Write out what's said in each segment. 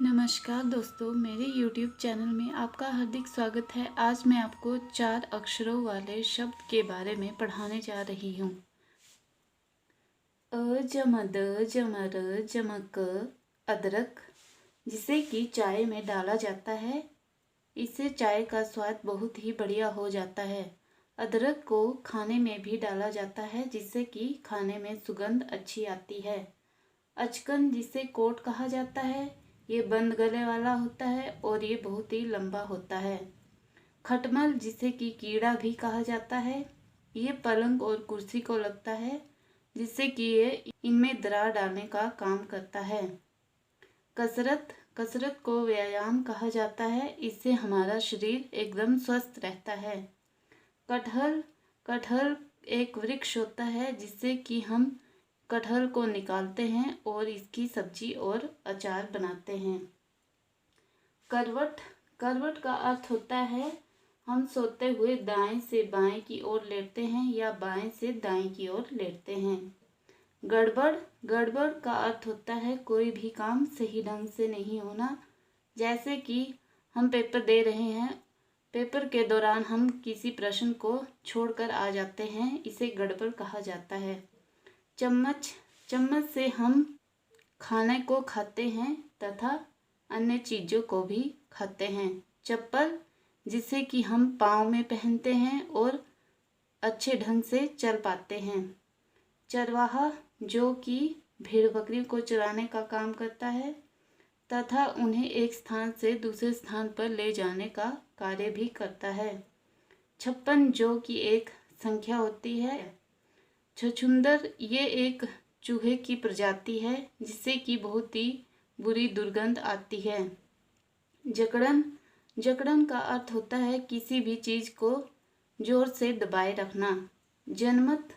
नमस्कार दोस्तों, मेरे YouTube चैनल में आपका हार्दिक स्वागत है। आज मैं आपको 4 अक्षरों वाले शब्द के बारे में पढ़ाने जा रही हूँ। जमद जमर जमक अदरक, जिसे कि चाय में डाला जाता है। इससे चाय का स्वाद बहुत ही बढ़िया हो जाता है। अदरक को खाने में भी डाला जाता है, जिससे कि खाने में सुगंध अच्छी आती है। अचकन, जिसे कोट कहा जाता है, ये बंद गले वाला होता है और ये बहुत ही लंबा होता है। खटमल, जिसे कि कीड़ा भी कहा जाता है, ये पलंग और कुर्सी को लगता है, जिससे कि ये इनमें दरार डालने का काम करता है। कसरत, कसरत को व्यायाम कहा जाता है, इससे हमारा शरीर एकदम स्वस्थ रहता है। कटहल, कटहल एक वृक्ष होता है, जिससे कि हम कटहल को निकालते हैं और इसकी सब्जी और अचार बनाते हैं। करवट, करवट का अर्थ होता है हम सोते हुए दाएं से बाएं की ओर लेटते हैं या बाएं से दाएं की ओर लेटते हैं। गड़बड़, गड़बड़ का अर्थ होता है कोई भी काम सही ढंग से नहीं होना। जैसे कि हम पेपर दे रहे हैं, पेपर के दौरान हम किसी प्रश्न को छोड़कर आ जाते हैं, इसे गड़बड़ कहा जाता है। चम्मच, चम्मच से हम खाने को खाते हैं तथा अन्य चीज़ों को भी खाते हैं। चप्पल, जिसे कि हम पाँव में पहनते हैं और अच्छे ढंग से चल पाते हैं। चरवाहा, जो कि भेड़ बकरियों को चराने का काम करता है तथा उन्हें एक स्थान से दूसरे स्थान पर ले जाने का कार्य भी करता है। 56, जो कि एक संख्या होती है। छछूंदर, ये एक चूहे की प्रजाति है, जिससे कि बहुत ही बुरी दुर्गंध आती है। जकड़न, जकड़न का अर्थ होता है किसी भी चीज़ को जोर से दबाए रखना। जनमत,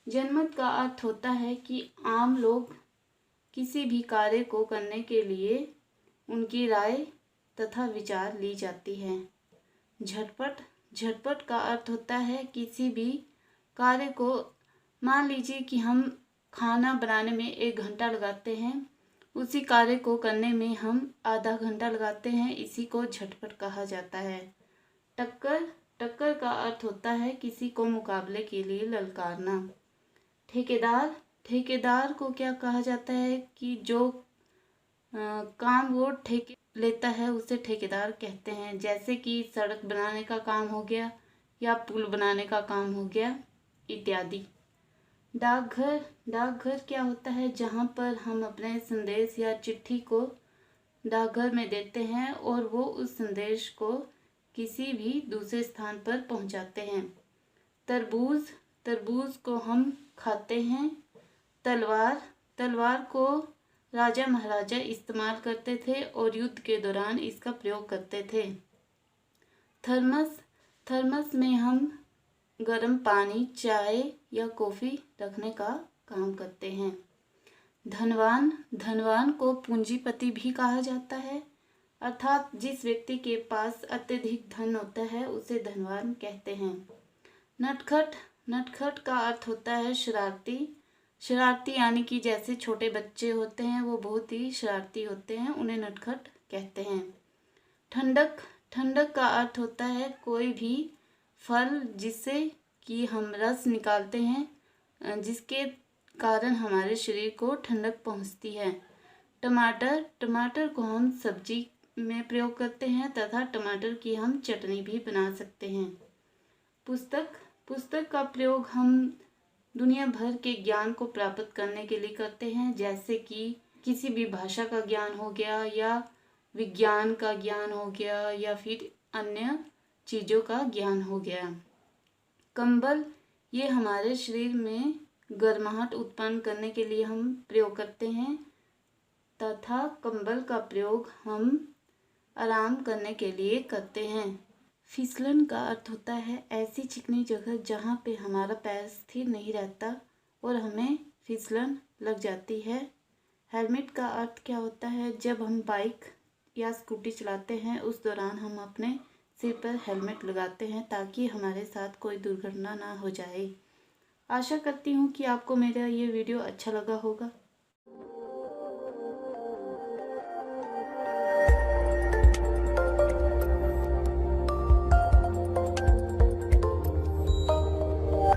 जनमत का अर्थ होता है कि आम लोग किसी भी कार्य को करने के लिए उनकी राय तथा विचार ली जाती है। झटपट, झटपट का अर्थ होता है किसी भी कार्य को, मान लीजिए कि हम खाना बनाने में 1 घंटा लगाते हैं, उसी कार्य को करने में हम आधा घंटा लगाते हैं, इसी को झटपट कहा जाता है। टक्कर, टक्कर का अर्थ होता है किसी को मुकाबले के लिए ललकारना। ठेकेदार, ठेकेदार को क्या कहा जाता है कि जो काम वो ठेके लेता है उसे ठेकेदार कहते हैं। जैसे कि सड़क बनाने का काम हो गया या पुल बनाने का काम हो गया इत्यादि। डाकघर, डाकघर क्या होता है, जहाँ पर हम अपने संदेश या चिट्ठी को डाकघर में देते हैं और वो उस संदेश को किसी भी दूसरे स्थान पर पहुँचाते हैं। तरबूज, तरबूज को हम खाते हैं। तलवार, तलवार को राजा महाराजा इस्तेमाल करते थे और युद्ध के दौरान इसका प्रयोग करते थे। थर्मस, थर्मस में हम गर्म पानी, चाय या कॉफ़ी रखने का काम करते हैं। धनवान, धनवान को पूंजीपति भी कहा जाता है, अर्थात जिस व्यक्ति के पास अत्यधिक धन होता है उसे धनवान कहते हैं। नटखट, नटखट का अर्थ होता है शरारती, शरारती यानी कि जैसे छोटे बच्चे होते हैं वो बहुत ही शरारती होते हैं, उन्हें नटखट कहते हैं। ठंडक, ठंडक का अर्थ होता है कोई भी फल जिससे कि हम रस निकालते हैं, जिसके कारण हमारे शरीर को ठंडक पहुंचती है। टमाटर, टमाटर को हम सब्जी में प्रयोग करते हैं तथा टमाटर की हम चटनी भी बना सकते हैं। पुस्तक, पुस्तक का प्रयोग हम दुनिया भर के ज्ञान को प्राप्त करने के लिए करते हैं, जैसे कि किसी भी भाषा का ज्ञान हो गया या विज्ञान का ज्ञान हो गया या फिर अन्य चीज़ों का ज्ञान हो गया। कंबल, ये हमारे शरीर में गर्माहट उत्पन्न करने के लिए हम प्रयोग करते हैं तथा कंबल का प्रयोग हम आराम करने के लिए करते हैं। फिसलन का अर्थ होता है ऐसी चिकनी जगह जहाँ पे हमारा पैर स्थिर नहीं रहता और हमें फिसलन लग जाती है। हेलमेट का अर्थ क्या होता है, जब हम बाइक या स्कूटी चलाते हैं उस दौरान हम अपने सिर पर हेलमेट लगाते हैं ताकि हमारे साथ कोई दुर्घटना ना हो जाए। आशा करती हूँ कि आपको मेरा ये वीडियो अच्छा लगा होगा।